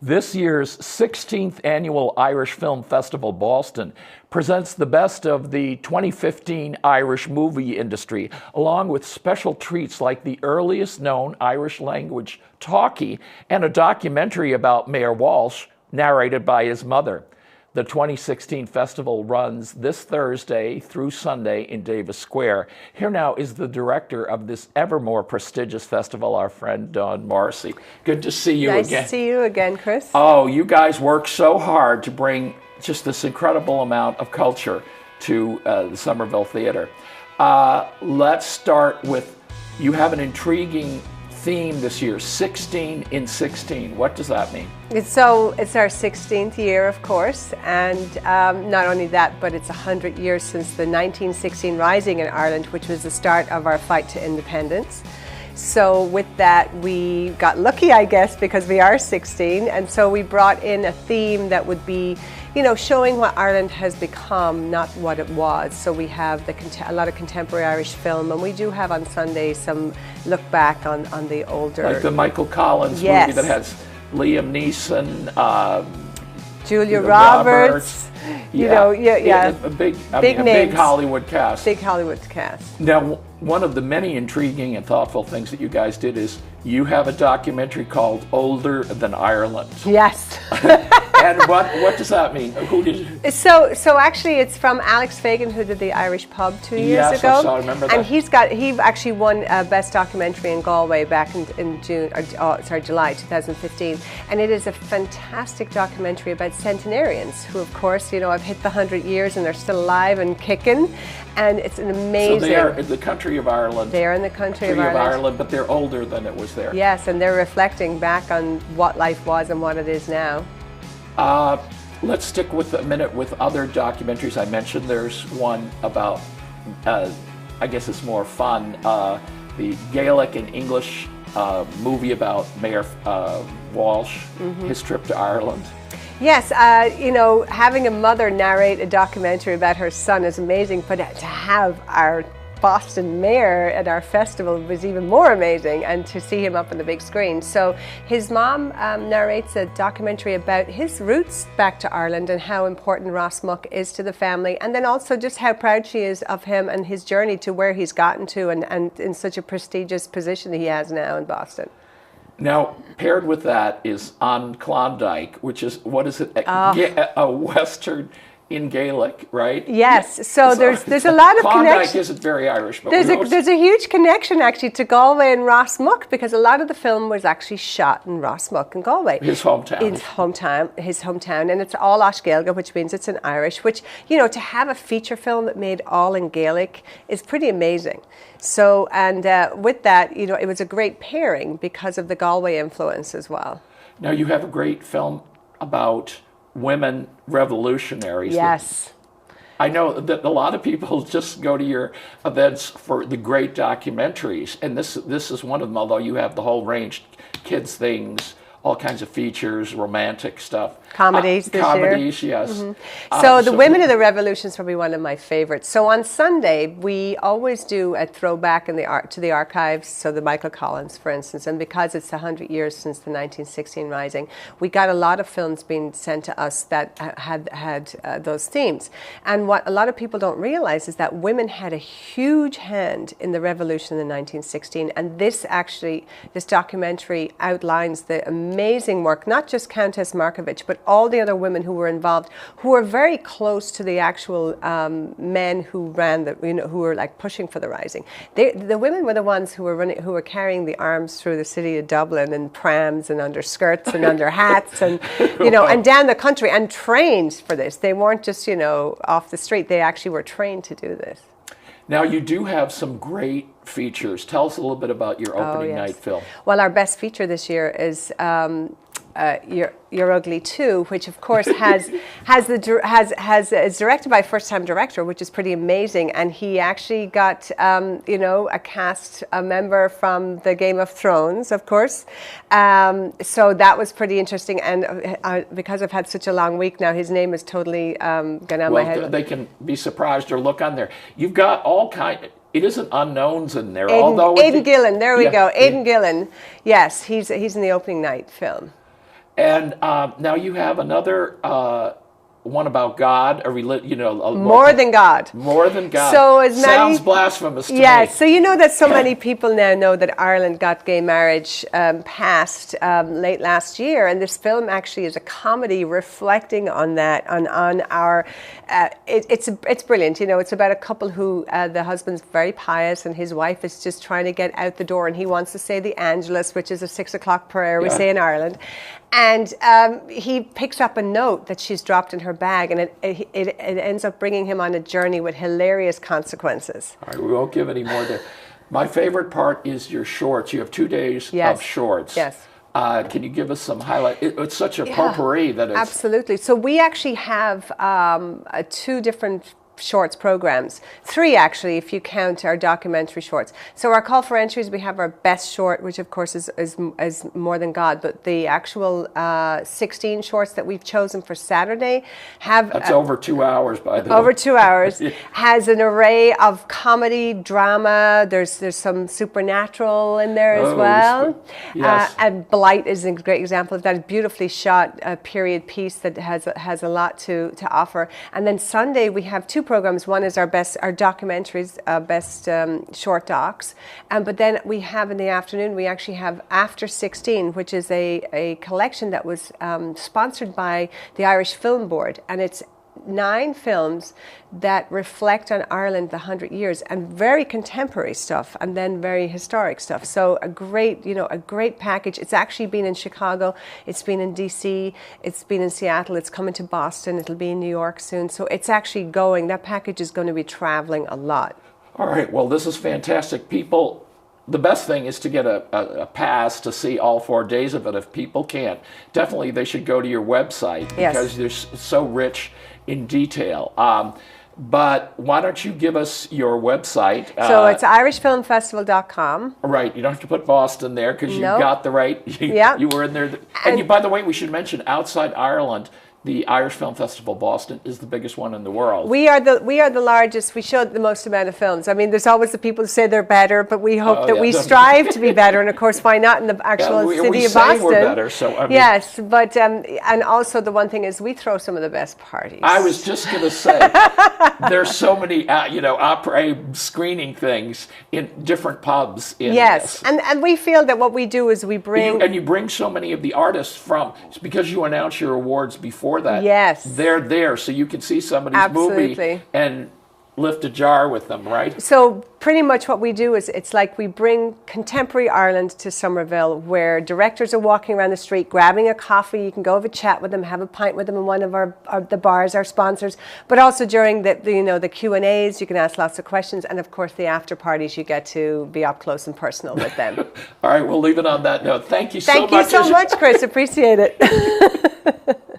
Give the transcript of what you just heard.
This year's 16th Annual Irish Film Festival, Boston, presents the best of the 2015 Irish movie industry, along with special treats like the earliest known Irish language talkie and a documentary about Mayor Walsh, narrated by his mother. The 2016 festival runs this Thursday through Sunday in Davis Square. Here now is the director of this ever more prestigious festival, our friend Dawn Morrissey. Good to see you again. Nice to see you again, Chris. Oh, you guys work so hard to bring just this incredible amount of culture to the Somerville Theater. Let's start with, you have an intriguing theme this year, 16 in 16. What does that mean? It's our 16th year, of course, and not only that, but it's 100 years since the 1916 Rising in Ireland, which was the start of our fight to independence. So with that, we got lucky, I guess, because we are 16, and so we brought in a theme that would be, you know, showing what Ireland has become, not what it was. So we have a lot of contemporary Irish film, and we do have on Sunday some look back on the older... Like the Michael Collins movie that has Liam Neeson, Julia Roberts. A big Hollywood cast. Big Hollywood cast. Now, one of the many intriguing and thoughtful things that you guys did is you have a documentary called Older Than Ireland. Yes. And what does that mean? Who did? So actually, it's from Alex Fagan, who did the Irish Pub 2 years ago. Yes, I remember that. And he actually won Best Documentary in Galway back in July 2015. And it is a fantastic documentary about centenarians who, of course, you know, have hit the 100 years and they're still alive and kicking. And it's an amazing... So they are in the country of Ireland. They are in the country of Ireland. But they're older than it was there. Yes, and they're reflecting back on what life was and what it is now. Let's stick with a minute with other documentaries. I mentioned there's one about, I guess it's more fun, the Gaelic and English movie about Mayor Walsh, his trip to Ireland. Yes, you know, having a mother narrate a documentary about her son is amazing, but to have our Boston mayor at our festival was even more amazing, and to see him up on the big screen. So his mom narrates a documentary about his roots back to Ireland and how important Ross Muck is to the family, and then also just how proud she is of him and his journey to where he's gotten to and in such a prestigious position he has now in Boston. Now, paired with that is On Klondike, which is, what is it, a Western in Gaelic, right? Yes, so there's a lot of Klondike connection. isn't very Irish, but there's a huge connection actually to Galway and Ross Muck, because a lot of the film was actually shot in Ross Muck in Galway. His hometown, and it's all Ashgailga, which means it's in Irish, which, you know, to have a feature film that made all in Gaelic is pretty amazing. So, and with that, you know, it was a great pairing because of the Galway influence as well. Now you have a great film about women revolutionaries. Yes. I know that a lot of people just go to your events for the great documentaries, and this is one of them, although you have the whole range, kids things, all kinds of features, romantic stuff. Comedies this year. Comedies, yes. Mm-hmm. So the Women of the Revolution is probably one of my favorites. So on Sunday, we always do a throwback to the archives, so the Michael Collins, for instance, and because it's 100 years since the 1916 Rising, we got a lot of films being sent to us that had those themes. And what a lot of people don't realize is that women had a huge hand in the revolution in 1916, and this documentary outlines the amazing work, not just Countess Markovich, but all the other women who were involved, who were very close to the actual men who ran who were like pushing for the Rising. The women were the ones who were carrying the arms through the city of Dublin in prams and under skirts and under hats, and you know, and down the country, and trained for this. They weren't just, you know, off the street. They actually were trained to do this. Now, you do have some great features. Tell us a little bit about your opening night film. Well, our best feature this year is You're Ugly Too, which of course is directed by a first-time director, which is pretty amazing. And he actually got you know, a member from the Game of Thrones, of course. So that was pretty interesting. And because I've had such a long week now, his name is totally gone out of my head. They can be surprised or look on there. You've got all kinds. It isn't unknowns in there, Aidan Gillen. There we go. Aidan Gillen. Yes, he's in the opening night film. And now you have another one about God, More than God. More than God. So as many, sounds blasphemous to me. Yeah, so you know that so many people now know that Ireland got gay marriage passed late last year, and this film actually is a comedy reflecting on that, on our. It's brilliant. You know, it's about a couple who the husband's very pious, and his wife is just trying to get out the door, and he wants to say the Angelus, which is a 6 o'clock prayer we say in Ireland, and he picks up a note that she's dropped in her bag, and it ends up bringing him on a journey with hilarious consequences. All right, we won't give any more there. My favorite part is your shorts. You have 2 days of shorts. Yes. Can you give us some highlight? It's such a potpourri that it's... Absolutely. So we actually have 2 different shorts programs, 3 actually if you count our documentary shorts. So our call for entries, we have our best short, which of course is More Than God, but the actual 16 shorts that we've chosen for Saturday have... That's over 2 hours, by the way. Over 2 hours. Has an array of comedy, drama, there's some supernatural in there as well. Yes. And Blight is a great example of that. A beautifully shot period piece that has a lot to offer. And then Sunday we have 2 programs. One is our documentaries, best short docs, but then we have in the afternoon we actually have After 16, which is a collection that was sponsored by the Irish Film Board, and it's 9 films that reflect on Ireland the 100 years, and very contemporary stuff and then very historic stuff. So a great package. It's actually been in Chicago, it's been in DC, it's been in Seattle, it's coming to Boston, it'll be in New York soon. So it's actually that package is going to be traveling a lot. All right, well, this is fantastic. People, the best thing is to get a pass to see all 4 days of it. If people can't, definitely they should go to your website because they're so rich in detail. But why don't you give us your website? So it's irishfilmfestival.com. Right. You don't have to put Boston there because you got the right. You were in there. And by the way, we should mention outside Ireland, the Irish Film Festival Boston is the biggest one in the world. We are the largest. We show the most amount of films. I mean, there's always the people who say they're better, but we hope that we strive to be better. And of course, why not in the actual city of Boston? We're better. So I mean, yes, but and also the one thing is we throw some of the best parties. I was just going to say, there's so many opera screening things in different pubs. And we feel that what we do is we bring you bring so many of the artists from because you announce your awards before that. Yes. They're there, so you can see somebody's movie and lift a jar with them, right? So pretty much what we do is it's like we bring contemporary Ireland to Somerville, where directors are walking around the street grabbing a coffee. You can go have a chat with them, have a pint with them in one of the bars, our sponsors. But also during the Q&As, you can ask lots of questions, and of course the after parties, you get to be up close and personal with them. All right, we'll leave it on that note. Thank you so much. Thank you so much, Chris. Appreciate it.